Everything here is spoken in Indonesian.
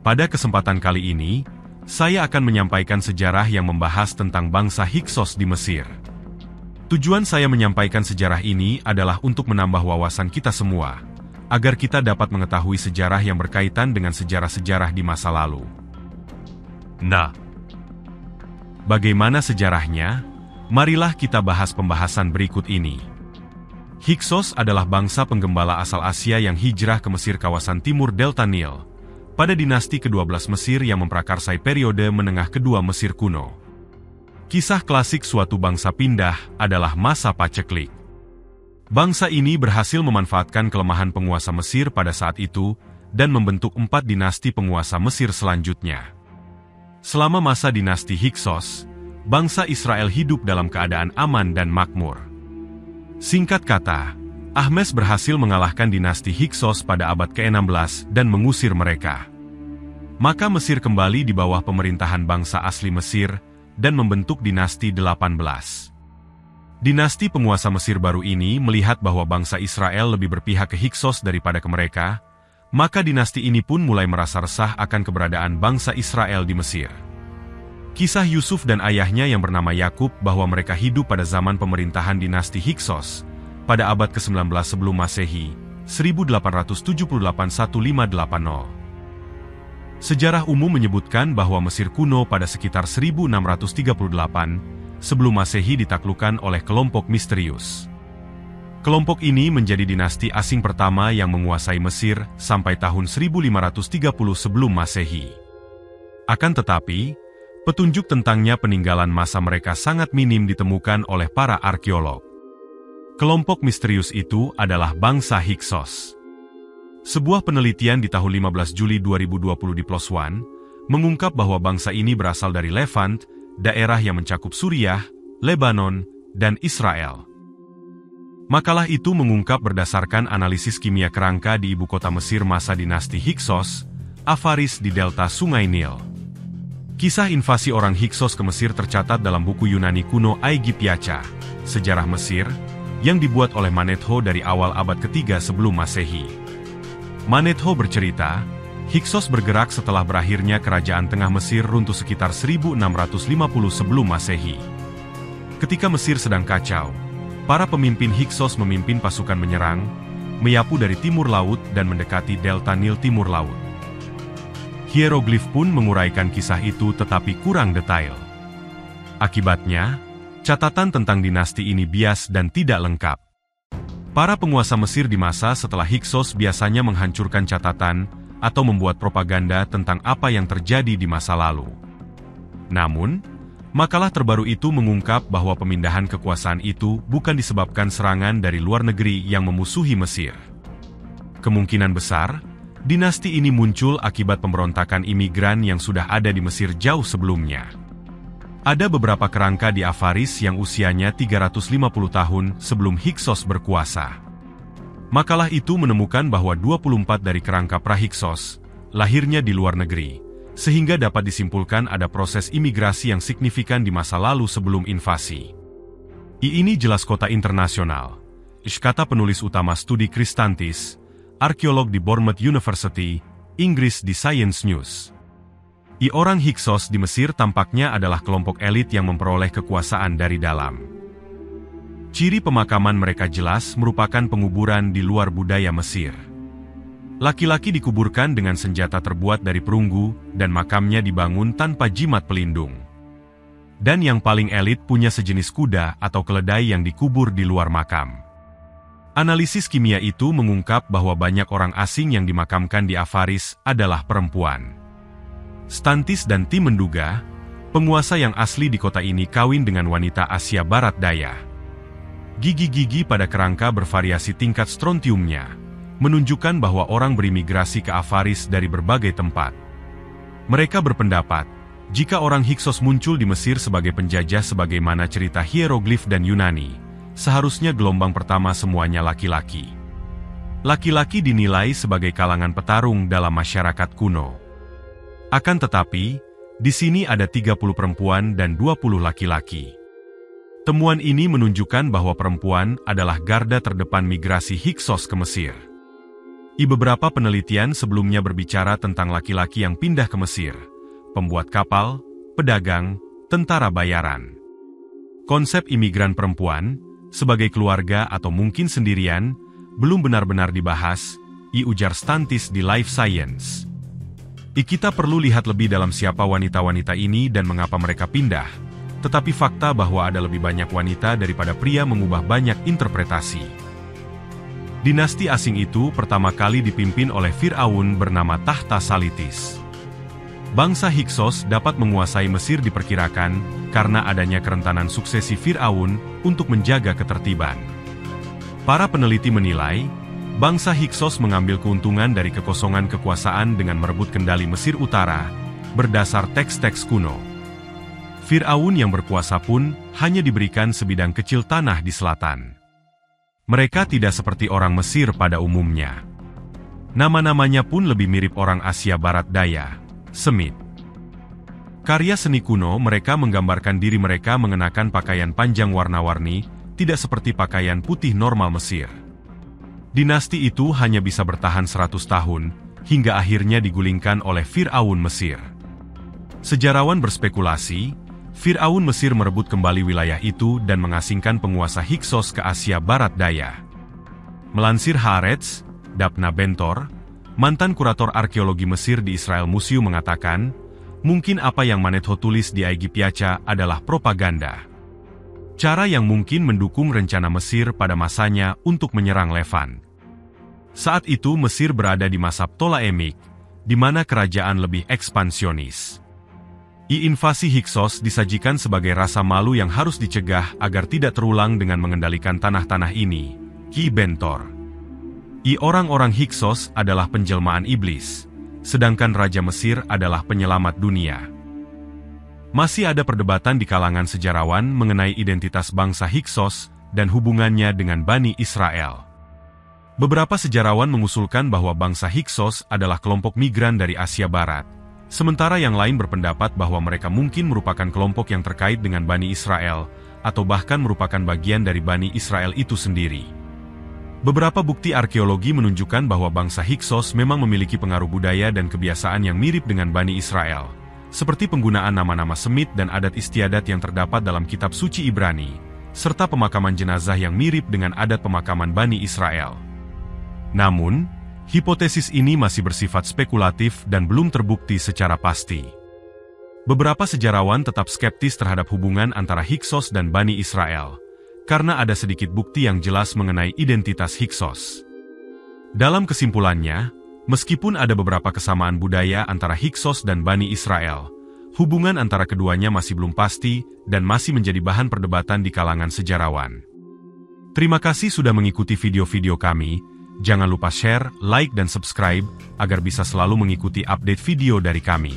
Pada kesempatan kali ini, saya akan menyampaikan sejarah yang membahas tentang bangsa Hyksos di Mesir. Tujuan saya menyampaikan sejarah ini adalah untuk menambah wawasan kita semua, agar kita dapat mengetahui sejarah yang berkaitan dengan sejarah-sejarah di masa lalu. Nah, bagaimana sejarahnya? Marilah kita bahas pembahasan berikut ini. Hyksos adalah bangsa penggembala asal Asia yang hijrah ke Mesir kawasan timur Delta Nil, pada dinasti ke-12 Mesir yang memprakarsai periode menengah kedua Mesir kuno. Kisah klasik suatu bangsa pindah adalah masa paceklik. Bangsa ini berhasil memanfaatkan kelemahan penguasa Mesir pada saat itu dan membentuk 4 dinasti penguasa Mesir selanjutnya. Selama masa dinasti Hyksos, bangsa Israel hidup dalam keadaan aman dan makmur. Singkat kata, Ahmes berhasil mengalahkan dinasti Hyksos pada abad ke-16 dan mengusir mereka. Maka Mesir kembali di bawah pemerintahan bangsa asli Mesir dan membentuk dinasti 18. Dinasti penguasa Mesir baru ini melihat bahwa bangsa Israel lebih berpihak ke Hyksos daripada ke mereka, maka dinasti ini pun mulai merasa resah akan keberadaan bangsa Israel di Mesir. Kisah Yusuf dan ayahnya yang bernama Yakub bahwa mereka hidup pada zaman pemerintahan dinasti Hyksos pada abad ke-19 sebelum Masehi, 1878-1580. Sejarah umum menyebutkan bahwa Mesir kuno pada sekitar 1638 sebelum Masehi ditaklukkan oleh kelompok misterius. Kelompok ini menjadi dinasti asing pertama yang menguasai Mesir sampai tahun 1530 sebelum Masehi. Akan tetapi, petunjuk tentangnya peninggalan masa mereka sangat minim ditemukan oleh para arkeolog. Kelompok misterius itu adalah bangsa Hyksos. Sebuah penelitian di tahun 15 Juli 2020 di PLOS ONE mengungkap bahwa bangsa ini berasal dari Levant, daerah yang mencakup Suriah, Lebanon, dan Israel. Makalah itu mengungkap berdasarkan analisis kimia kerangka di ibu kota Mesir masa dinasti Hyksos, Avaris di delta Sungai Nil. Kisah invasi orang Hyksos ke Mesir tercatat dalam buku Yunani kuno Aegyptiaca, Sejarah Mesir, yang dibuat oleh Manetho dari awal abad ketiga sebelum Masehi. Manetho bercerita, Hyksos bergerak setelah berakhirnya kerajaan tengah Mesir runtuh sekitar 1650 sebelum Masehi. Ketika Mesir sedang kacau, para pemimpin Hyksos memimpin pasukan menyerang, menyapu dari timur laut dan mendekati delta Nil timur laut. Hieroglif pun menguraikan kisah itu tetapi kurang detail. Akibatnya, catatan tentang dinasti ini bias dan tidak lengkap. Para penguasa Mesir di masa setelah Hyksos biasanya menghancurkan catatan atau membuat propaganda tentang apa yang terjadi di masa lalu. Namun, makalah terbaru itu mengungkap bahwa pemindahan kekuasaan itu bukan disebabkan serangan dari luar negeri yang memusuhi Mesir. Kemungkinan besar, dinasti ini muncul akibat pemberontakan imigran yang sudah ada di Mesir jauh sebelumnya. Ada beberapa kerangka di Avaris yang usianya 350 tahun sebelum Hyksos berkuasa. Makalah itu menemukan bahwa 24 dari kerangka pra-Hyksos lahirnya di luar negeri, sehingga dapat disimpulkan ada proses imigrasi yang signifikan di masa lalu sebelum invasi. Ini jelas kota internasional, kata penulis utama studi Kristantis, arkeolog di Bournemouth University, Inggris di Science News. Orang Hyksos di Mesir tampaknya adalah kelompok elit yang memperoleh kekuasaan dari dalam. Ciri pemakaman mereka jelas merupakan penguburan di luar budaya Mesir. Laki-laki dikuburkan dengan senjata terbuat dari perunggu dan makamnya dibangun tanpa jimat pelindung. Dan yang paling elit punya sejenis kuda atau keledai yang dikubur di luar makam. Analisis kimia itu mengungkap bahwa banyak orang asing yang dimakamkan di Avaris adalah perempuan. Stantis dan tim menduga, penguasa yang asli di kota ini kawin dengan wanita Asia Barat Daya. Gigi-gigi pada kerangka bervariasi tingkat strontiumnya, menunjukkan bahwa orang berimigrasi ke Avaris dari berbagai tempat. Mereka berpendapat, jika orang Hyksos muncul di Mesir sebagai penjajah sebagaimana cerita hieroglif dan Yunani, seharusnya gelombang pertama semuanya laki-laki. Laki-laki dinilai sebagai kalangan petarung dalam masyarakat kuno. Akan tetapi, di sini ada 30 perempuan dan 20 laki-laki. Temuan ini menunjukkan bahwa perempuan adalah garda terdepan migrasi Hyksos ke Mesir. Beberapa penelitian sebelumnya berbicara tentang laki-laki yang pindah ke Mesir, pembuat kapal, pedagang, tentara bayaran. Konsep imigran perempuan, sebagai keluarga atau mungkin sendirian, belum benar-benar dibahas, ujar Stantis di Life Science. Kita perlu lihat lebih dalam siapa wanita-wanita ini dan mengapa mereka pindah, tetapi fakta bahwa ada lebih banyak wanita daripada pria mengubah banyak interpretasi. Dinasti asing itu pertama kali dipimpin oleh Fir'aun bernama Tahta Salitis. Bangsa Hyksos dapat menguasai Mesir diperkirakan karena adanya kerentanan suksesi Fir'aun untuk menjaga ketertiban. Para peneliti menilai, bangsa Hyksos mengambil keuntungan dari kekosongan kekuasaan dengan merebut kendali Mesir Utara, berdasar teks-teks kuno. Fir'aun yang berkuasa pun hanya diberikan sebidang kecil tanah di selatan. Mereka tidak seperti orang Mesir pada umumnya. Nama-namanya pun lebih mirip orang Asia Barat Daya, Semit. Karya seni kuno mereka menggambarkan diri mereka mengenakan pakaian panjang warna-warni, tidak seperti pakaian putih normal Mesir. Dinasti itu hanya bisa bertahan 100 tahun, hingga akhirnya digulingkan oleh Fir'aun Mesir. Sejarawan berspekulasi, Fir'aun Mesir merebut kembali wilayah itu dan mengasingkan penguasa Hyksos ke Asia Barat Daya. Melansir Haaretz, Dapna Bentor, mantan kurator arkeologi Mesir di Israel Museum mengatakan, mungkin apa yang Manetho tulis di Aegyptiaca adalah propaganda. Cara yang mungkin mendukung rencana Mesir pada masanya untuk menyerang Levant. Saat itu Mesir berada di masa Ptolemaic, di mana kerajaan lebih ekspansionis. Invasi Hyksos disajikan sebagai rasa malu yang harus dicegah agar tidak terulang dengan mengendalikan tanah-tanah ini, Ki Bentor. Orang-orang Hyksos adalah penjelmaan iblis, sedangkan Raja Mesir adalah penyelamat dunia. Masih ada perdebatan di kalangan sejarawan mengenai identitas bangsa Hyksos dan hubungannya dengan Bani Israel. Beberapa sejarawan mengusulkan bahwa bangsa Hyksos adalah kelompok migran dari Asia Barat, sementara yang lain berpendapat bahwa mereka mungkin merupakan kelompok yang terkait dengan Bani Israel, atau bahkan merupakan bagian dari Bani Israel itu sendiri. Beberapa bukti arkeologi menunjukkan bahwa bangsa Hyksos memang memiliki pengaruh budaya dan kebiasaan yang mirip dengan Bani Israel, seperti penggunaan nama-nama Semit dan adat istiadat yang terdapat dalam kitab suci Ibrani, serta pemakaman jenazah yang mirip dengan adat pemakaman Bani Israel. Namun, hipotesis ini masih bersifat spekulatif dan belum terbukti secara pasti. Beberapa sejarawan tetap skeptis terhadap hubungan antara Hyksos dan Bani Israel, karena ada sedikit bukti yang jelas mengenai identitas Hyksos. Dalam kesimpulannya, meskipun ada beberapa kesamaan budaya antara Hyksos dan Bani Israel, hubungan antara keduanya masih belum pasti dan masih menjadi bahan perdebatan di kalangan sejarawan. Terima kasih sudah mengikuti video-video kami. Jangan lupa share, like, dan subscribe agar bisa selalu mengikuti update video dari kami.